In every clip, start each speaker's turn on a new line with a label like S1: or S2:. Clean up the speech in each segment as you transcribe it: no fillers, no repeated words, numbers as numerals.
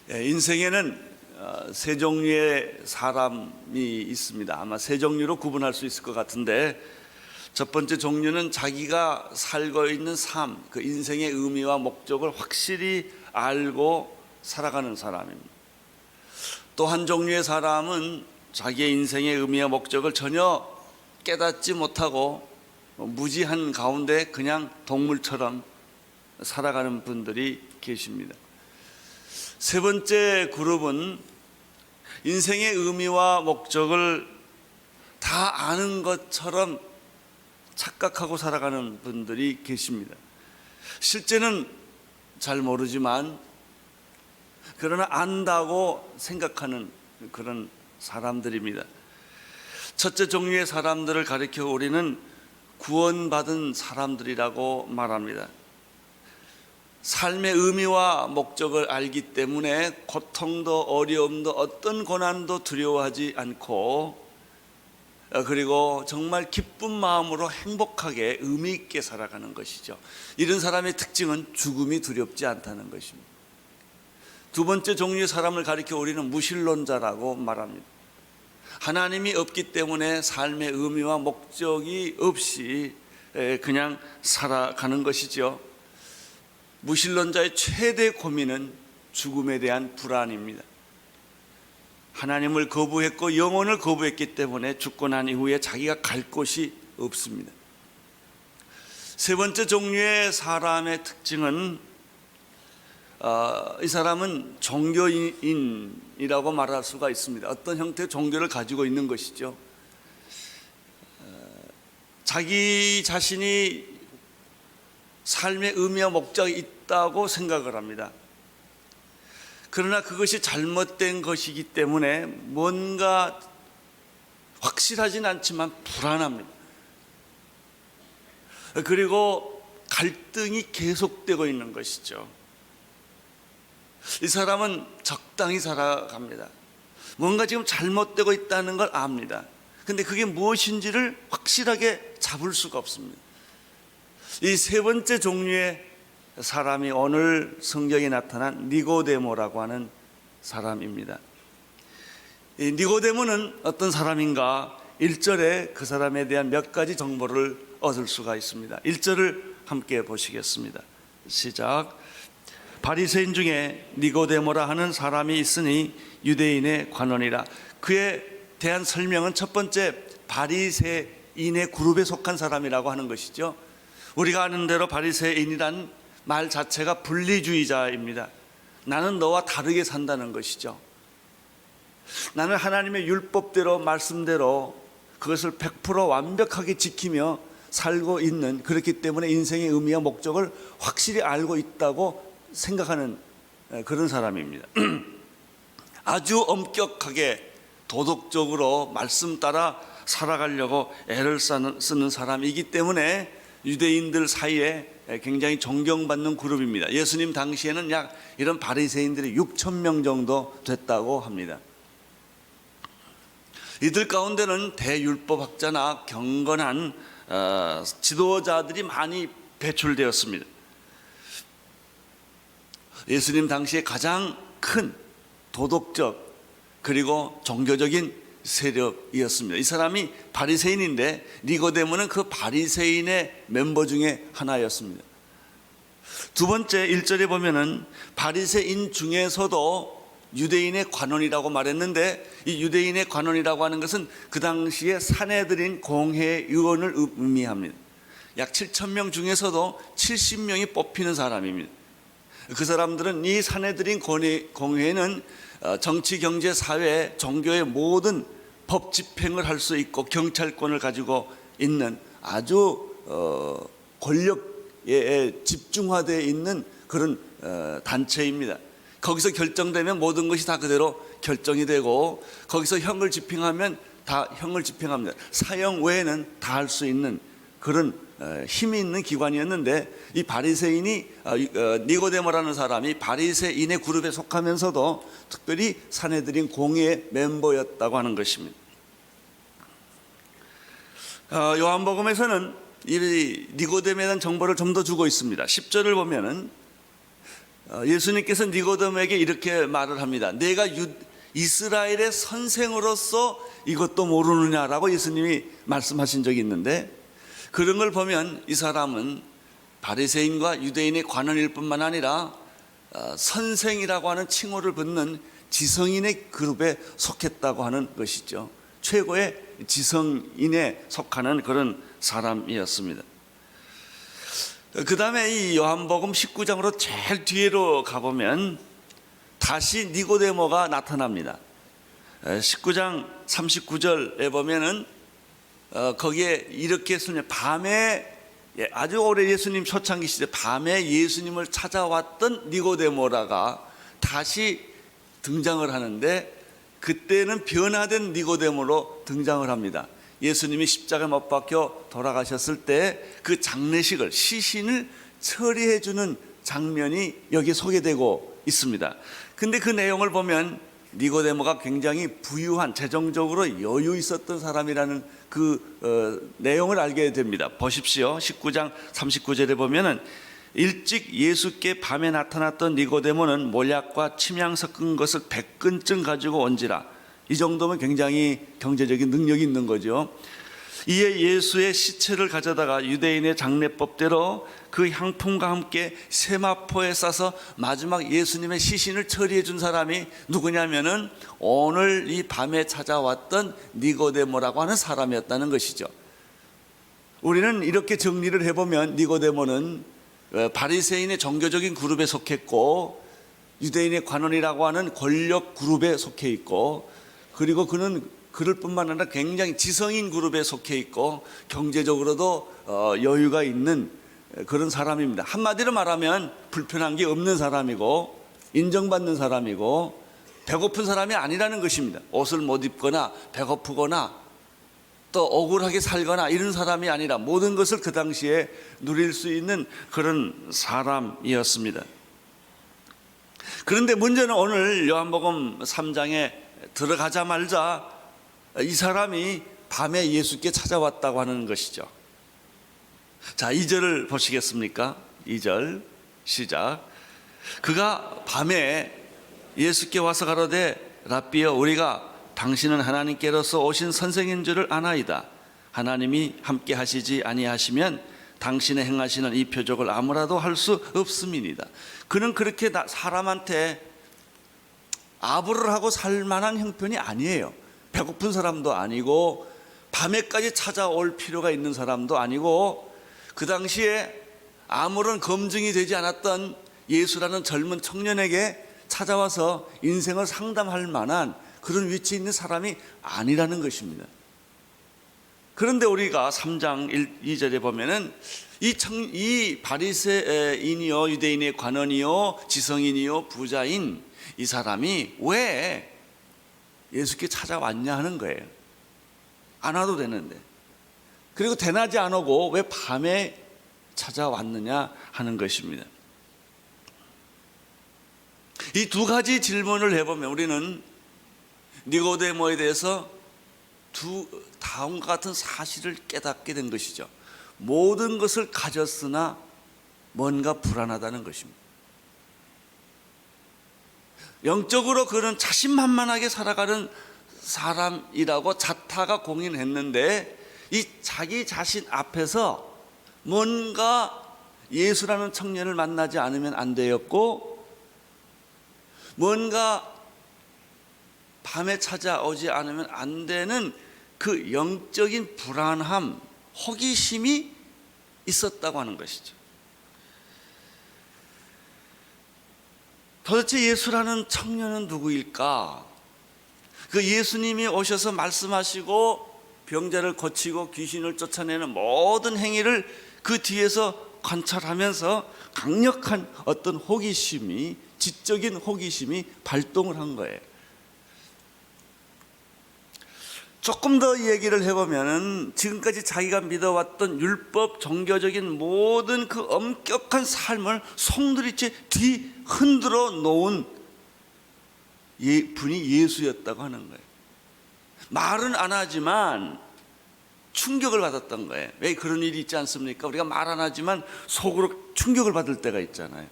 S1: 인생에는 세 종류의 사람이 있습니다. 아마 세 종류로 구분할 수 있을 것 같은데, 첫 번째 종류는 자기가 살고 있는 삶, 그 인생의 의미와 목적을 확실히 알고 살아가는 사람입니다. 또 한 종류의 사람은 자기의 인생의 의미와 목적을 전혀 깨닫지 못하고 무지한 가운데 그냥 동물처럼 살아가는 분들이 계십니다. 세 번째 그룹은 인생의 의미와 목적을 다 아는 것처럼 착각하고 살아가는 분들이 계십니다. 실제는 잘 모르지만 그러나 안다고 생각하는 그런 사람들입니다. 첫째 종류의 사람들을 가리켜 우리는 구원받은 사람들이라고 말합니다. 삶의 의미와 목적을 알기 때문에 고통도 어려움도 어떤 고난도 두려워하지 않고, 그리고 정말 기쁜 마음으로 행복하게 의미 있게 살아가는 것이죠. 이런 사람의 특징은 죽음이 두렵지 않다는 것입니다. 두 번째 종류의 사람을 가리켜 우리는 무신론자라고 말합니다. 하나님이 없기 때문에 삶의 의미와 목적이 없이 그냥 살아가는 것이죠. 무신론자의 최대 고민은 죽음에 대한 불안입니다. 하나님을 거부했고 영혼을 거부했기 때문에 죽고 난 이후에 자기가 갈 곳이 없습니다. 세 번째 종류의 사람의 특징은 이 사람은 종교인이라고 말할 수가 있습니다. 어떤 형태의 종교를 가지고 있는 것이죠. 자기 자신이 삶의 의미와 목적이 있다고 생각을 합니다. 그러나 그것이 잘못된 것이기 때문에 뭔가 확실하진 않지만 불안합니다. 그리고 갈등이 계속되고 있는 것이죠. 이 사람은 적당히 살아갑니다. 뭔가 지금 잘못되고 있다는 걸 압니다. 근데 그게 무엇인지를 확실하게 잡을 수가 없습니다. 이 세 번째 종류의 사람이 오늘 성경에 나타난 니고데모라고 하는 사람입니다. 이 니고데모는 어떤 사람인가? 1절에 그 사람에 대한 몇 가지 정보를 얻을 수가 있습니다. 1절을 함께 보시겠습니다. 시작. 바리새인 중에 니고데모라 하는 사람이 있으니 유대인의 관원이라. 그에 대한 설명은 첫 번째, 바리새인의 그룹에 속한 사람이라고 하는 것이죠. 우리가 아는 대로 바리새인이란 말 자체가 분리주의자입니다. 나는 너와 다르게 산다는 것이죠. 나는 하나님의 율법대로 말씀대로 그것을 100% 완벽하게 지키며 살고 있는, 그렇기 때문에 인생의 의미와 목적을 확실히 알고 있다고 생각하는 그런 사람입니다. 아주 엄격하게 도덕적으로 말씀 따라 살아가려고 애를 쓰는 사람이기 때문에 유대인들 사이에 굉장히 존경받는 그룹입니다. 예수님 당시에는 약 이런 바리새인들이 6천 명 정도 됐다고 합니다. 이들 가운데는 대율법학자나 경건한 지도자들이 많이 배출되었습니다. 예수님 당시에 가장 큰 도덕적 그리고 종교적인 세력이었습니다. 이 사람이 바리새인인데 니고데모는 그 바리새인의 멤버 중에 하나였습니다. 두 번째 1절에 보면은 바리새인 중에서도 유대인의 관원이라고 말했는데, 이 유대인의 관원이라고 하는 것은 그 당시에 사내들인 공회의원을 의미합니다. 약 7천 명 중에서도 70명이 뽑히는 사람입니다. 그 사람들은, 이 사내들인 공회는 정치, 경제, 사회, 종교의 모든 법 집행을 할 수 있고 경찰권을 가지고 있는 아주 권력에 집중화되어 있는 그런 단체입니다. 거기서 결정되면 모든 것이 다 그대로 결정이 되고, 거기서 형을 집행하면 다 형을 집행합니다. 사형 외에는 다 할 수 있는 그런 힘이 있는 기관이었는데, 이 바리새인이 니고데모라는 사람이 바리새인의 그룹에 속하면서도 특별히 사내들인 공회의 멤버였다고 하는 것입니다. 요한복음에서는 이 니고데모에 대한 정보를 좀 더 주고 있습니다. 10절을 보면은 예수님께서 니고데모에게 이렇게 말을 합니다. 내가 이스라엘의 선생으로서 이것도 모르느냐라고 예수님이 말씀하신 적이 있는데, 그런 걸 보면 이 사람은 바리새인과 유대인의 관원일 뿐만 아니라 선생이라고 하는 칭호를 받는 지성인의 그룹에 속했다고 하는 것이죠. 최고의 지성인에 속하는 그런 사람이었습니다. 그 다음에 이 요한복음 19장으로 제일 뒤로 가보면 다시 니고데모가 나타납니다. 19장 39절에 보면은 거기에 이렇게 설명, 밤에, 아주 오래 예수님 초창기 시대 밤에 예수님을 찾아왔던 니고데모라가 다시 등장을 하는데, 그때는 변화된 니고데모로 등장을 합니다. 예수님이 십자가에 못 박혀 돌아가셨을 때 그 장례식을, 시신을 처리해 주는 장면이 여기 소개되고 있습니다. 근데 그 내용을 보면 니고데모가 굉장히 부유한, 재정적으로 여유 있었던 사람이라는 그 내용을 알게 됩니다. 보십시오. 19장 39절에 보면은 일찍 예수께 밤에 나타났던 니고데모는 몰약과 침향 섞은 것을 100근쯤 가지고 온지라. 이 정도면 굉장히 경제적인 능력이 있는 거죠. 이에 예수의 시체를 가져다가 유대인의 장례법대로 그 향품과 함께 세마포에 싸서 마지막 예수님의 시신을 처리해 준 사람이 누구냐면은 오늘 이 밤에 찾아왔던 니고데모라고 하는 사람이었다는 것이죠. 우리는 이렇게 정리를 해보면 니고데모는 바리새인의 종교적인 그룹에 속했고, 유대인의 관원이라고 하는 권력 그룹에 속해 있고, 그리고 그는 그럴 뿐만 아니라 굉장히 지성인 그룹에 속해 있고, 경제적으로도 여유가 있는 그런 사람입니다. 한마디로 말하면 불편한 게 없는 사람이고, 인정받는 사람이고, 배고픈 사람이 아니라는 것입니다. 옷을 못 입거나 배고프거나 또 억울하게 살거나 이런 사람이 아니라 모든 것을 그 당시에 누릴 수 있는 그런 사람이었습니다. 그런데 문제는 오늘 요한복음 3장에 들어가자마자 이 사람이 밤에 예수께 찾아왔다고 하는 것이죠. 자, 2절을 보시겠습니까? 2절 시작. 그가 밤에 예수께 와서 가로되 랍비여, 우리가 당신은 하나님께로서 오신 선생인 줄을 아나이다. 하나님이 함께 하시지 아니하시면 당신의 행하시는 이 표적을 아무라도 할 수 없음이니이다. 그는 그렇게 사람한테 아부를 하고 살 만한 형편이 아니에요. 배고픈 사람도 아니고 밤에까지 찾아올 필요가 있는 사람도 아니고, 그 당시에 아무런 검증이 되지 않았던 예수라는 젊은 청년에게 찾아와서 인생을 상담할 만한 그런 위치에 있는 사람이 아니라는 것입니다. 그런데 우리가 3장 2절에 보면은 이 바리새인이요, 유대인의 관원이요, 지성인이요, 부자인 이 사람이 왜 예수께 찾아왔냐 하는 거예요. 안 와도 되는데. 그리고 대낮에 안 오고 왜 밤에 찾아왔느냐 하는 것입니다. 이 두 가지 질문을 해보면 우리는 니고데모에 대해서 다음과 같은 사실을 깨닫게 된 것이죠. 모든 것을 가졌으나 뭔가 불안하다는 것입니다. 영적으로 그는 자신만만하게 살아가는 사람이라고 자타가 공인했는데, 이 자기 자신 앞에서 뭔가 예수라는 청년을 만나지 않으면 안 되었고, 뭔가 밤에 찾아오지 않으면 안 되는 그 영적인 불안함, 호기심이 있었다고 하는 것이죠. 도대체 예수라는 청년은 누구일까? 그 예수님이 오셔서 말씀하시고 병자를 고치고 귀신을 쫓아내는 모든 행위를 그 뒤에서 관찰하면서 강력한 어떤 호기심이, 지적인 호기심이 발동을 한 거예요. 조금 더 얘기를 해보면 지금까지 자기가 믿어왔던 율법, 종교적인 모든 그 엄격한 삶을 송두리째 뒤흔들어 놓은 분이 예수였다고 하는 거예요. 말은 안 하지만 충격을 받았던 거예요. 왜 그런 일이 있지 않습니까? 우리가 말 안 하지만 속으로 충격을 받을 때가 있잖아요.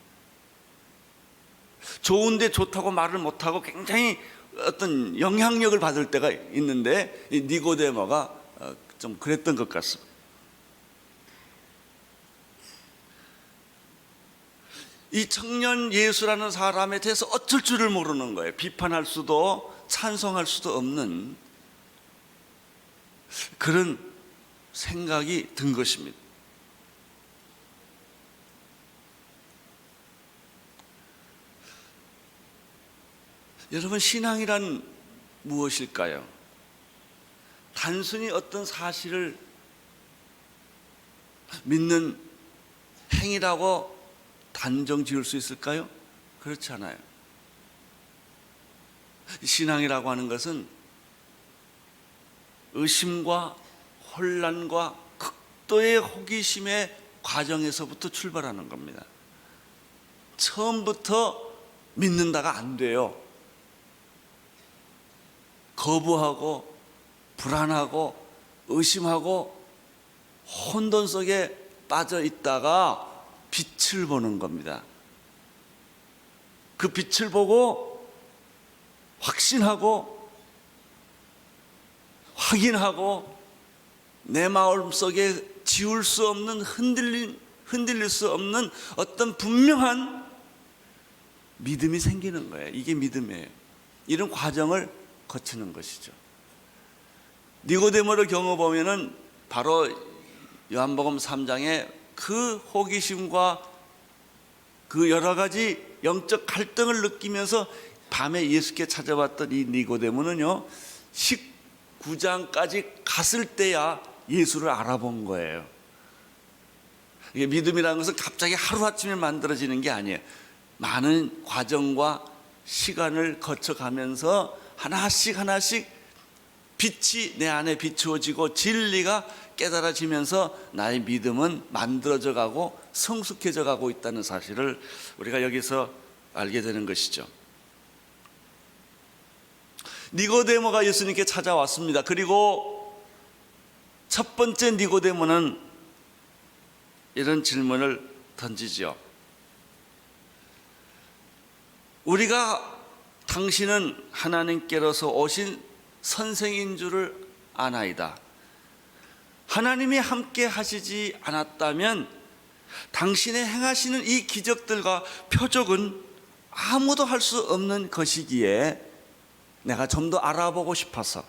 S1: 좋은데 좋다고 말을 못하고 굉장히 어떤 영향력을 받을 때가 있는데, 이 니고데모가 좀 그랬던 것 같습니다. 이 청년 예수라는 사람에 대해서 어쩔 줄을 모르는 거예요. 비판할 수도 찬송할 수도 없는 그런 생각이 든 것입니다. 여러분, 신앙이란 무엇일까요? 단순히 어떤 사실을 믿는 행위라고 단정 지을 수 있을까요? 그렇지 않아요. 신앙이라고 하는 것은 의심과 혼란과 극도의 호기심의 과정에서부터 출발하는 겁니다. 처음부터 믿는다가 안 돼요. 거부하고 불안하고 의심하고 혼돈 속에 빠져 있다가 빛을 보는 겁니다. 그 빛을 보고 확신하고 확인하고 내 마음속에 지울 수 없는 흔들릴 수 없는 어떤 분명한 믿음이 생기는 거예요. 이게 믿음이에요. 이런 과정을 거치는 것이죠. 니고데모를 경험해보면은 바로 요한복음 3장에 그 호기심과 그 여러 가지 영적 갈등을 느끼면서 밤에 예수께 찾아왔던 이 니고데모는요, 19장까지 갔을 때야 예수를 알아본 거예요. 이게 믿음이라는 것은 갑자기 하루아침에 만들어지는 게 아니에요. 많은 과정과 시간을 거쳐가면서 하나씩 빛이 내 안에 비추어지고 진리가 깨달아지면서 나의 믿음은 만들어져 가고 성숙해져 가고 있다는 사실을 우리가 여기서 알게 되는 것이죠. 니고데모가 예수님께 찾아왔습니다. 그리고 첫 번째 니고데모는 이런 질문을 던지죠. 우리가 당신은 하나님께로서 오신 선생인 줄을 아나이다. 하나님이 함께 하시지 않았다면 당신의 행하시는 이 기적들과 표적은 아무도 할 수 없는 것이기에 내가 좀 더 알아보고 싶어서,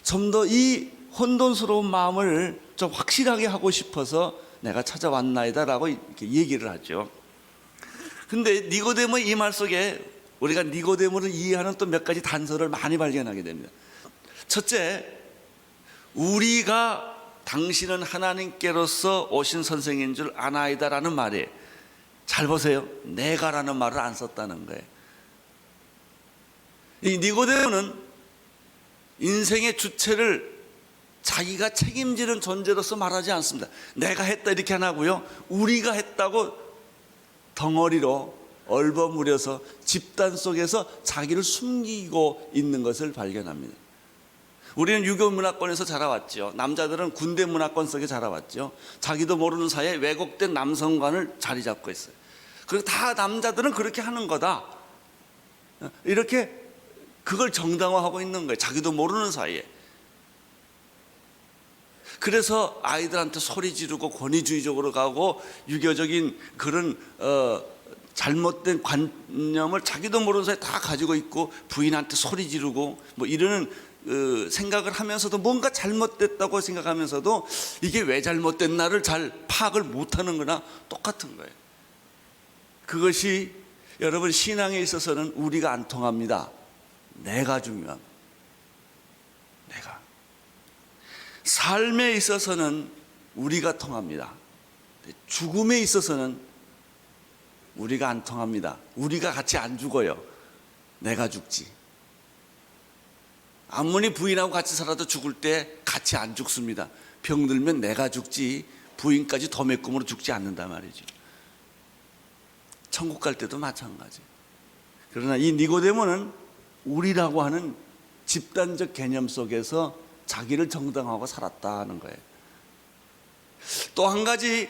S1: 좀 더 이 혼돈스러운 마음을 좀 확실하게 하고 싶어서 내가 찾아왔나이다 라고 이렇게 얘기를 하죠. 근데 니고데모의 이 말 속에 우리가 니고데모를 이해하는 또 몇 가지 단서를 많이 발견하게 됩니다. 첫째, 우리가 당신은 하나님께로서 오신 선생인 줄 아나이다라는 말이에요. 잘 보세요. 내가라는 말을 안 썼다는 거예요. 이 니고데모는 인생의 주체를 자기가 책임지는 존재로서 말하지 않습니다. 내가 했다 이렇게 안 하고요, 우리가 했다고 덩어리로 얼버무려서 집단 속에서 자기를 숨기고 있는 것을 발견합니다. 우리는 유교 문화권에서 자라왔죠. 남자들은 군대 문화권 속에 자라왔죠. 자기도 모르는 사이에 왜곡된 남성관을 자리 잡고 있어요. 그리고 다 남자들은 그렇게 하는 거다, 이렇게 그걸 정당화하고 있는 거예요. 자기도 모르는 사이에. 그래서 아이들한테 소리 지르고 권위주의적으로 가고 유교적인 그런 잘못된 관념을 자기도 모르는 사이에 다 가지고 있고 부인한테 소리 지르고 뭐 이러는 생각을 하면서도, 뭔가 잘못됐다고 생각하면서도 이게 왜 잘못됐나를 잘 파악을 못하는 거나 똑같은 거예요. 그것이 여러분, 신앙에 있어서는 우리가 안 통합니다. 내가 중요합니다. 내가. 삶에 있어서는 우리가 통합니다. 죽음에 있어서는 우리가 안 통합니다. 우리가 같이 안 죽어요. 내가 죽지. 아무리 부인하고 같이 살아도 죽을 때 같이 안 죽습니다. 병들면 내가 죽지 부인까지 도매 꿈으로 죽지 않는단 말이죠. 천국 갈 때도 마찬가지. 그러나 이 니고데모는 우리라고 하는 집단적 개념 속에서 자기를 정당화하고 살았다는 거예요. 또 한 가지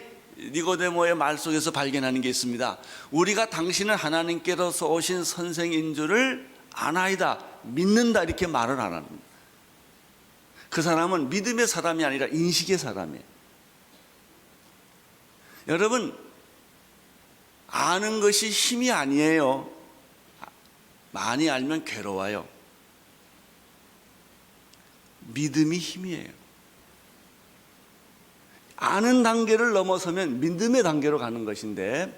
S1: 니고데모의 말 속에서 발견하는 게 있습니다. 우리가 당신은 하나님께로서 오신 선생인 줄을 아나이다, 믿는다, 이렇게 말을 안 합니다. 그 사람은 믿음의 사람이 아니라 인식의 사람이에요. 여러분, 아는 것이 힘이 아니에요. 많이 알면 괴로워요. 믿음이 힘이에요. 아는 단계를 넘어서면 믿음의 단계로 가는 것인데,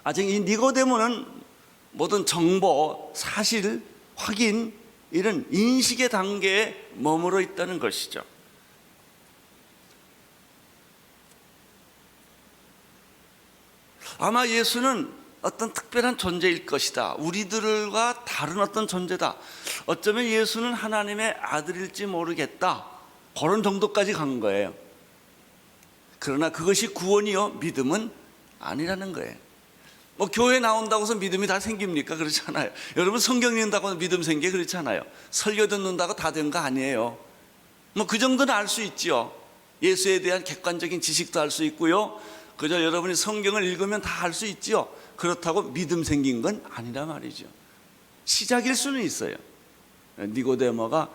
S1: 아직 이 니고데모는 모든 정보, 사실, 확인, 이런 인식의 단계에 머물러 있다는 것이죠. 아마 예수는 어떤 특별한 존재일 것이다. 우리들과 다른 어떤 존재다. 어쩌면 예수는 하나님의 아들일지 모르겠다. 그런 정도까지 간 거예요. 그러나 그것이 구원이요, 믿음은 아니라는 거예요. 뭐 교회 나온다고 해서 믿음이 다 생깁니까? 그렇지 않아요. 여러분, 성경 읽는다고 해서 믿음 생기게 그렇지 않아요. 설교 듣는다고 다 된 거 아니에요. 뭐 그 정도는 알 수 있지요. 예수에 대한 객관적인 지식도 알 수 있고요. 그저 여러분이 성경을 읽으면 다 알 수 있지요. 그렇다고 믿음 생긴 건 아니라 말이죠. 시작일 수는 있어요. 니고데모가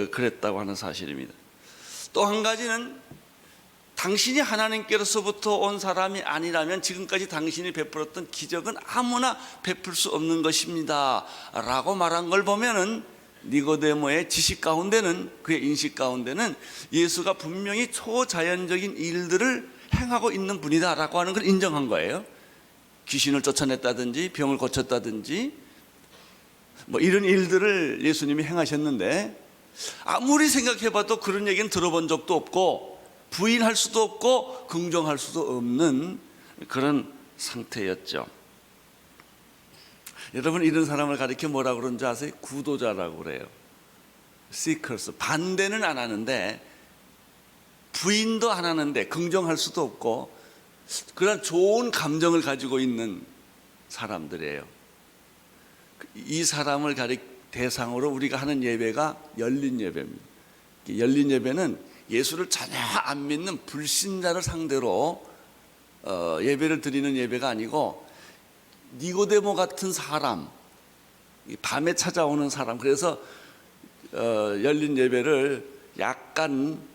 S1: 그랬다고 하는 사실입니다. 또 한 가지는, 당신이 하나님께로서부터 온 사람이 아니라면 지금까지 당신이 베풀었던 기적은 아무나 베풀 수 없는 것입니다 라고 말한 걸 보면은, 니고데모의 지식 가운데는, 그의 인식 가운데는 예수가 분명히 초자연적인 일들을 행하고 있는 분이다 라고 하는 걸 인정한 거예요. 귀신을 쫓아냈다든지 병을 고쳤다든지 뭐 이런 일들을 예수님이 행하셨는데, 아무리 생각해봐도 그런 얘기는 들어본 적도 없고 부인할 수도 없고 긍정할 수도 없는 그런 상태였죠. 여러분, 이런 사람을 가리켜 뭐라고 그러는지 아세요? 구도자라고 그래요. seekers. 반대는 안 하는데, 부인도 안 하는데 긍정할 수도 없고 그런 좋은 감정을 가지고 있는 사람들이에요. 이 사람을 대상으로 우리가 하는 예배가 열린 예배입니다. 열린 예배는 예수를 전혀 안 믿는 불신자를 상대로 예배를 드리는 예배가 아니고, 니고데모 같은 사람, 밤에 찾아오는 사람, 그래서 열린 예배를 약간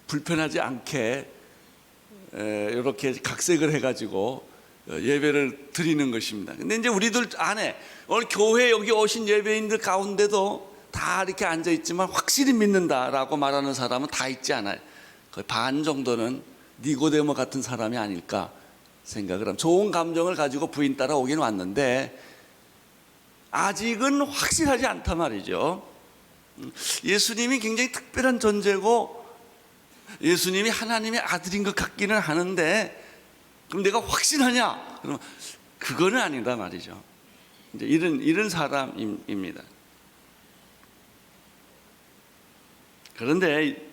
S1: 불편하지 않게 이렇게 각색을 해가지고 예배를 드리는 것입니다. 근데 이제 우리들 안에 오늘 교회 여기 오신 예배인들 가운데도 다 이렇게 앉아 있지만 확실히 믿는다라고 말하는 사람은 다 있지 않아요. 거의 반 정도는 니고데모 같은 사람이 아닐까 생각을 합니다. 좋은 감정을 가지고 부인 따라 오긴 왔는데 아직은 확실하지 않다 말이죠. 예수님이 굉장히 특별한 존재고 예수님이 하나님의 아들인 것 같기는 하는데, 그럼 내가 확신하냐? 그러면 그거는 아니다 말이죠. 이제 이런 사람입니다. 그런데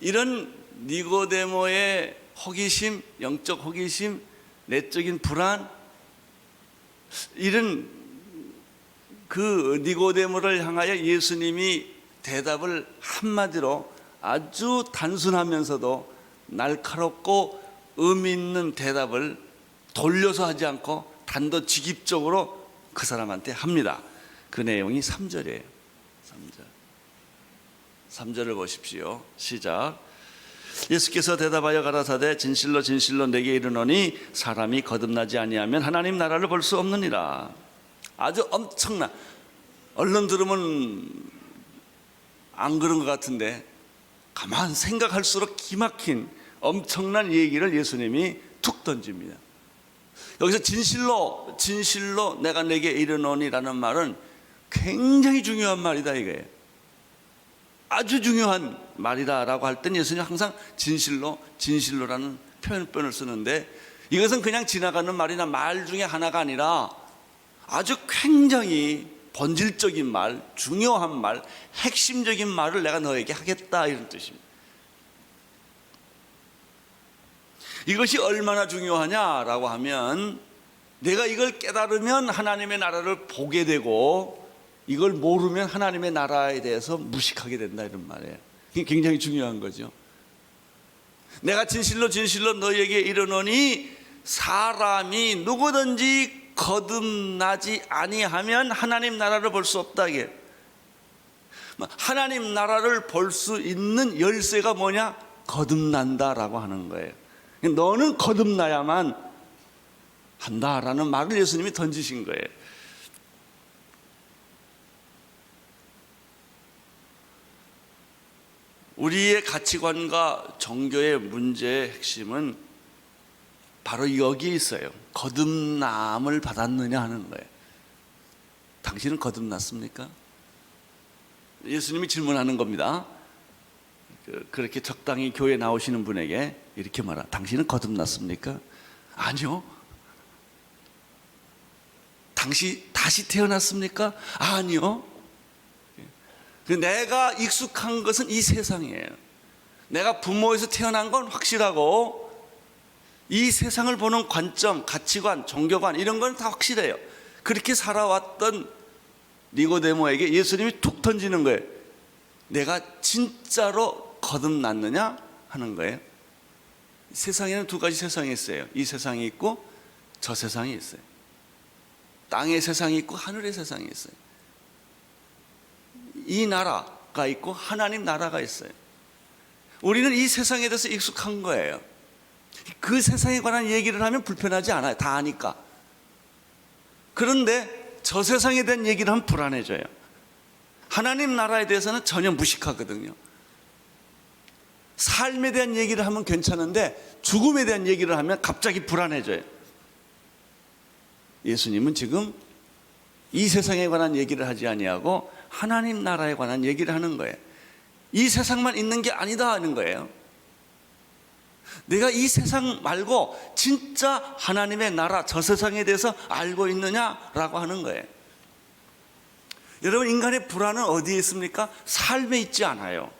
S1: 이런 니고데모의 호기심, 영적 호기심, 내적인 불안, 이런 그 니고데모를 향하여 예수님이 대답을 한마디로 아주 단순하면서도 날카롭고 의미 있는 대답을 돌려서 하지 않고 단도직입적으로 그 사람한테 합니다. 그 내용이 3절이에요. 3절을 보십시오. 시작. 예수께서 대답하여 가라사대 진실로 진실로 내게 이르노니 사람이 거듭나지 아니하면 하나님 나라를 볼 수 없느니라. 아주 엄청난, 얼른 들으면 안 그런 것 같은데 가만 생각할수록 기막힌 엄청난 얘기를 예수님이 툭 던집니다. 여기서 진실로 진실로 내가 내게 이르노니라는 말은 굉장히 중요한 말이다 이거예요. 아주 중요한 말이다라고 할 땐 예수님이 항상 진실로 진실로라는 표현을 쓰는데, 이것은 그냥 지나가는 말이나 말 중에 하나가 아니라 아주 굉장히 본질적인 말, 중요한 말, 핵심적인 말을 내가 너에게 하겠다 이런 뜻입니다. 이것이 얼마나 중요하냐라고 하면, 내가 이걸 깨달으면 하나님의 나라를 보게 되고 이걸 모르면 하나님의 나라에 대해서 무식하게 된다 이런 말이에요. 이게 굉장히 중요한 거죠. 내가 진실로 진실로 너희에게 이르노니 사람이 누구든지 거듭나지 아니하면 하나님 나라를 볼 수 없다. 이게 하나님 나라를 볼 수 있는 열쇠가 뭐냐? 거듭난다라고 하는 거예요. 너는 거듭나야만 한다라는 말을 예수님이 던지신 거예요. 우리의 가치관과 종교의 문제의 핵심은 바로 여기에 있어요. 거듭남을 받았느냐 하는 거예요. 당신은 거듭났습니까? 예수님이 질문하는 겁니다. 그렇게 적당히 교회 나오시는 분에게 이렇게 말하, 당신은 거듭났습니까? 아니요. 당신 다시 태어났습니까? 아니요. 내가 익숙한 것은 이 세상이에요. 내가 부모에서 태어난 건 확실하고 이 세상을 보는 관점, 가치관, 종교관 이런 건 다 확실해요. 그렇게 살아왔던 니고데모에게 예수님이 툭 던지는 거예요. 내가 진짜로 거듭났느냐 하는 거예요. 세상에는 두 가지 세상이 있어요. 이 세상이 있고 저 세상이 있어요. 땅의 세상이 있고 하늘의 세상이 있어요. 이 나라가 있고 하나님 나라가 있어요. 우리는 이 세상에 대해서 익숙한 거예요. 그 세상에 관한 얘기를 하면 불편하지 않아요. 다 아니까. 그런데 저 세상에 대한 얘기를 하면 불안해져요. 하나님 나라에 대해서는 전혀 무식하거든요. 삶에 대한 얘기를 하면 괜찮은데 죽음에 대한 얘기를 하면 갑자기 불안해져요. 예수님은 지금 이 세상에 관한 얘기를 하지 아니하고 하나님 나라에 관한 얘기를 하는 거예요. 이 세상만 있는 게 아니다 하는 거예요. 내가 이 세상 말고 진짜 하나님의 나라, 저 세상에 대해서 알고 있느냐라고 하는 거예요. 여러분, 인간의 불안은 어디에 있습니까? 삶에 있지 않아요.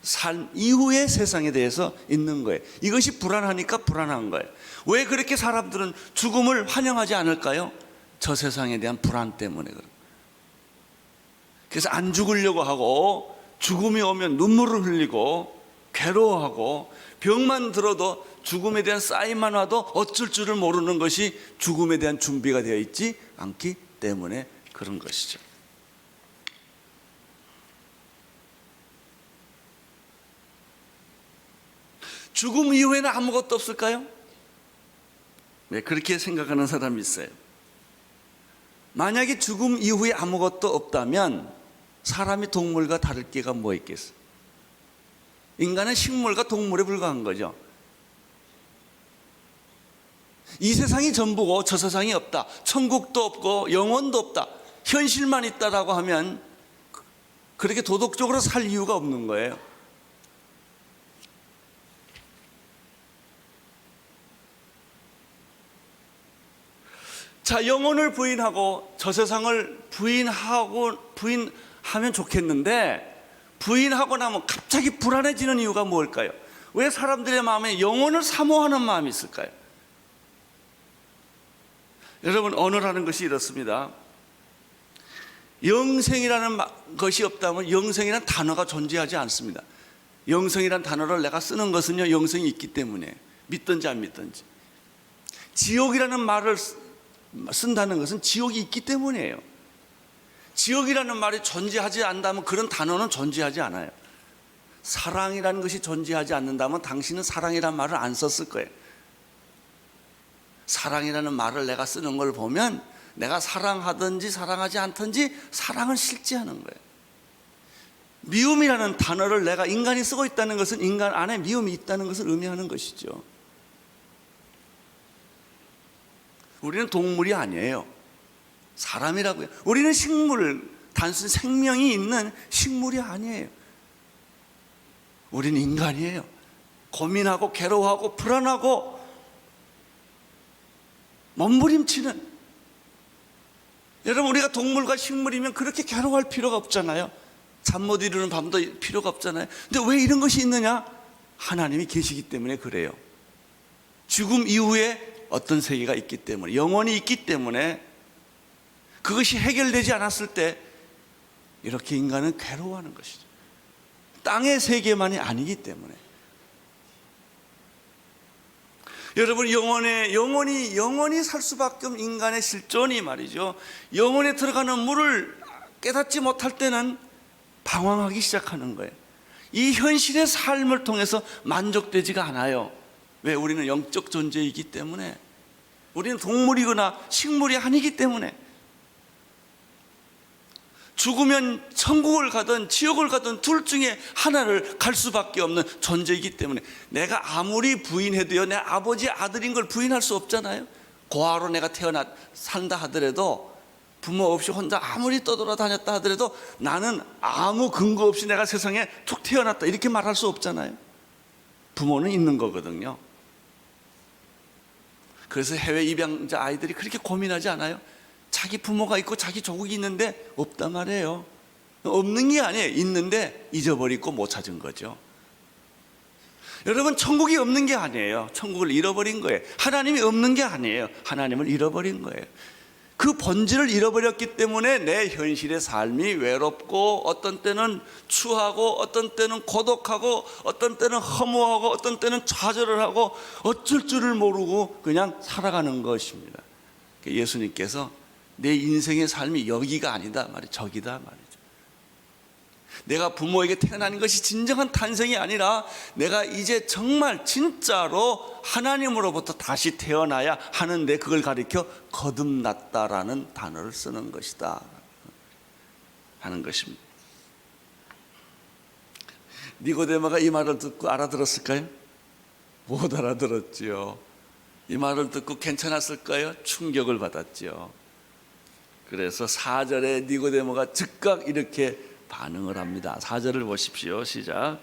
S1: 삶 이후의 세상에 대해서 있는 거예요. 이것이 불안하니까 불안한 거예요. 왜 그렇게 사람들은 죽음을 환영하지 않을까요? 저 세상에 대한 불안 때문에 그래요. 그래서 안 죽으려고 하고 죽음이 오면 눈물을 흘리고 괴로워하고 병만 들어도 죽음에 대한 사인만 와도 어쩔 줄을 모르는 것이 죽음에 대한 준비가 되어 있지 않기 때문에 그런 것이죠. 죽음 이후에는 아무것도 없을까요? 네, 그렇게 생각하는 사람이 있어요. 만약에 죽음 이후에 아무것도 없다면 사람이 동물과 다를 게가 뭐 있겠어요? 인간은 식물과 동물에 불과한 거죠. 이 세상이 전부고 저 세상이 없다, 천국도 없고 영원도 없다, 현실만 있다라고 하면 그렇게 도덕적으로 살 이유가 없는 거예요. 자, 영혼을 부인하고 저 세상을 부인하면 좋겠는데 부인하고 나면 갑자기 불안해지는 이유가 뭘까요? 왜 사람들의 마음에 영혼을 사모하는 마음이 있을까요? 여러분, 언어라는 것이 이렇습니다. 영생이라는 것이 없다면 영생이라는 단어가 존재하지 않습니다. 영생이라는 단어를 내가 쓰는 것은요, 영생이 있기 때문에, 믿든지 안 믿든지. 지옥이라는 말을 쓴다는 것은 지옥이 있기 때문이에요. 지옥이라는 말이 존재하지 않는다면 그런 단어는 존재하지 않아요. 사랑이라는 것이 존재하지 않는다면 당신은 사랑이라는 말을 안 썼을 거예요. 사랑이라는 말을 내가 쓰는 걸 보면 내가 사랑하든지 사랑하지 않든지 사랑을 실제하는 거예요. 미움이라는 단어를 내가 인간이 쓰고 있다는 것은 인간 안에 미움이 있다는 것을 의미하는 것이죠. 우리는 동물이 아니에요. 사람이라고요. 우리는 식물, 단순 생명이 있는 식물이 아니에요. 우리는 인간이에요. 고민하고 괴로워하고 불안하고 몸부림치는. 여러분, 우리가 동물과 식물이면 그렇게 괴로워할 필요가 없잖아요. 잠 못 이루는 밤도 필요가 없잖아요. 근데 왜 이런 것이 있느냐? 하나님이 계시기 때문에 그래요. 죽음 이후에 어떤 세계가 있기 때문에, 영원히 있기 때문에, 그것이 해결되지 않았을 때 이렇게 인간은 괴로워하는 것이죠. 땅의 세계만이 아니기 때문에. 여러분, 영원히 살 수밖에 없는 인간의 실존이 말이죠, 영혼에 들어가는 물을 깨닫지 못할 때는 방황하기 시작하는 거예요. 이 현실의 삶을 통해서 만족되지가 않아요. 왜? 우리는 영적 존재이기 때문에. 우리는 동물이거나 식물이 아니기 때문에. 죽으면 천국을 가든 지옥을 가든 둘 중에 하나를 갈 수밖에 없는 존재이기 때문에. 내가 아무리 부인해도요, 내 아버지 아들인 걸 부인할 수 없잖아요. 고아로 내가 산다 하더라도, 부모 없이 혼자 아무리 떠돌아다녔다 하더라도 나는 아무 근거 없이 내가 세상에 툭 태어났다 이렇게 말할 수 없잖아요. 부모는 있는 거거든요. 그래서 해외 입양자 아이들이 그렇게 고민하지 않아요? 자기 부모가 있고 자기 조국이 있는데 없단 말이에요. 없는 게 아니에요. 있는데 잊어버리고 못 찾은 거죠. 여러분, 천국이 없는 게 아니에요. 천국을 잃어버린 거예요. 하나님이 없는 게 아니에요. 하나님을 잃어버린 거예요. 그 본질을 잃어버렸기 때문에 내 현실의 삶이 외롭고, 어떤 때는 추하고, 어떤 때는 고독하고, 어떤 때는 허무하고, 어떤 때는 좌절을 하고, 어쩔 줄을 모르고 그냥 살아가는 것입니다. 예수님께서 내 인생의 삶이 여기가 아니다 말이죠. 저기다 말이죠. 내가 부모에게 태어나는 것이 진정한 탄생이 아니라 내가 이제 정말 진짜로 하나님으로부터 다시 태어나야 하는데, 그걸 가리켜 거듭났다라는 단어를 쓰는 것이다 하는 것입니다. 니고데모가 이 말을 듣고 알아들었을까요? 못 알아들었지요. 이 말을 듣고 괜찮았을까요? 충격을 받았지요. 그래서 4절에 니고데모가 즉각 이렇게 반응을 합니다. 4절을 보십시오. 시작.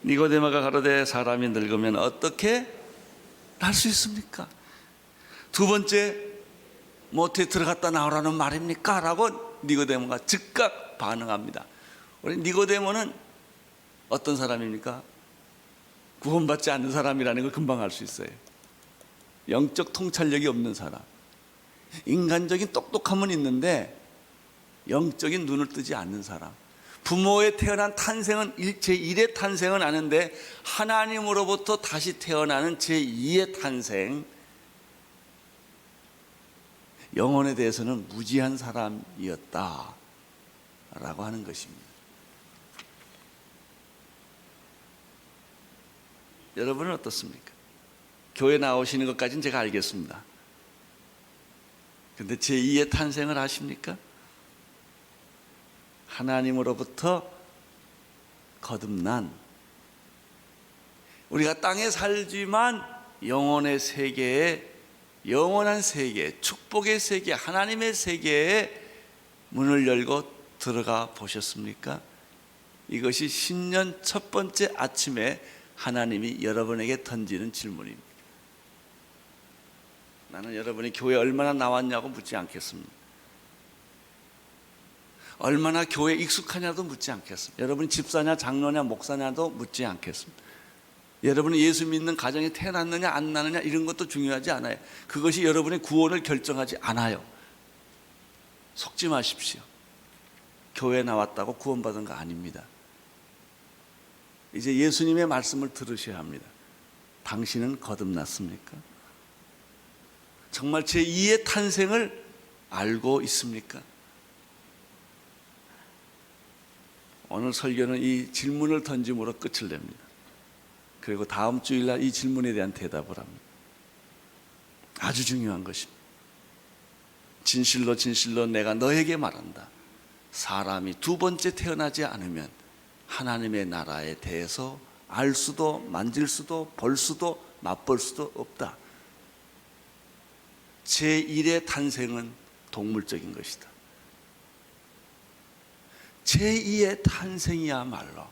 S1: 니고데모가 가로되 사람이 늙으면 어떻게 날 수 있습니까? 두 번째, 모태에 들어갔다 나오라는 말입니까? 라고 니고데모가 즉각 반응합니다. 우리 니고데모는 어떤 사람입니까? 구원받지 않는 사람이라는 걸 금방 알 수 있어요. 영적 통찰력이 없는 사람. 인간적인 똑똑함은 있는데 영적인 눈을 뜨지 않는 사람. 부모에 태어난 탄생은 제1의 탄생은 아는데, 하나님으로부터 다시 태어나는 제2의 탄생, 영혼에 대해서는 무지한 사람이었다 라고 하는 것입니다. 여러분은 어떻습니까? 교회 나오시는 것까지는 제가 알겠습니다. 근데 제2의 탄생을 아십니까? 하나님으로부터 거듭난, 우리가 땅에 살지만 영혼의 세계에, 영원한 세계, 축복의 세계, 하나님의 세계에 문을 열고 들어가 보셨습니까? 이것이 신년 첫 번째 아침에 하나님이 여러분에게 던지는 질문입니다. 나는 여러분이 교회 얼마나 나왔냐고 묻지 않겠습니다. 얼마나 교회에 익숙하냐도 묻지 않겠습니다. 여러분이 집사냐 장로냐 목사냐도 묻지 않겠습니다. 여러분이 예수 믿는 가정에 태어났느냐 안 나느냐 이런 것도 중요하지 않아요. 그것이 여러분의 구원을 결정하지 않아요. 속지 마십시오. 교회에 나왔다고 구원받은 거 아닙니다. 이제 예수님의 말씀을 들으셔야 합니다. 당신은 거듭났습니까? 정말 제2의 탄생을 알고 있습니까? 오늘 설교는 이 질문을 던짐으로 끝을 냅니다. 그리고 다음 주일날 이 질문에 대한 대답을 합니다. 아주 중요한 것입니다. 진실로 진실로 내가 너에게 말한다. 사람이 두 번째 태어나지 않으면 하나님의 나라에 대해서 알 수도 만질 수도 볼 수도 맛볼 수도 없다. 제1의 탄생은 동물적인 것이다. 제2의 탄생이야말로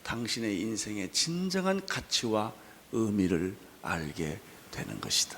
S1: 당신의 인생의 진정한 가치와 의미를 알게 되는 것이다.